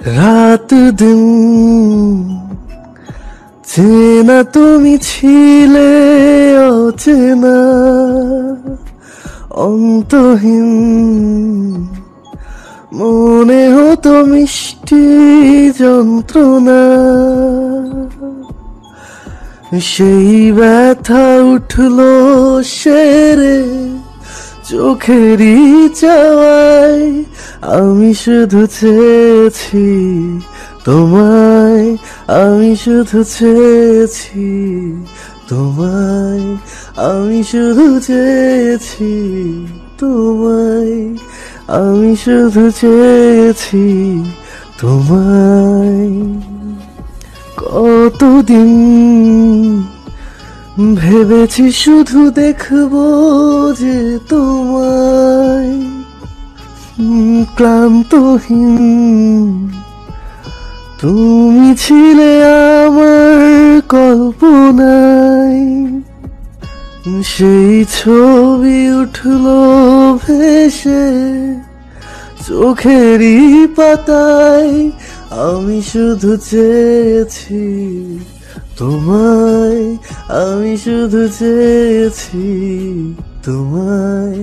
রাত দিন চেনা তুমি ছিলে অচেনা অন্তহীন মনে হতো মিষ্টি যন্ত্রণা সেই ব্যথা উঠলো সেরে চোখেরই চাওয়ায় আমি শুধু চেয়েছি তোমায় আমি শুধু চেয়েছি তোমায় আমি শুধু চেয়েছি তোমায় আমি শুধু চেয়েছি তোমায় কতদিন ভেবেছি শুধু দেখবো যে তোমায় ক্লান্তহীন তুমি ছিলে আমার কল্পনায় সেই ছবি উঠলো ভেসে চোখেরই পাতায় আমি শুধু চেয়েছি তোমায় আমি শুধু চেয়েছি তোমায়।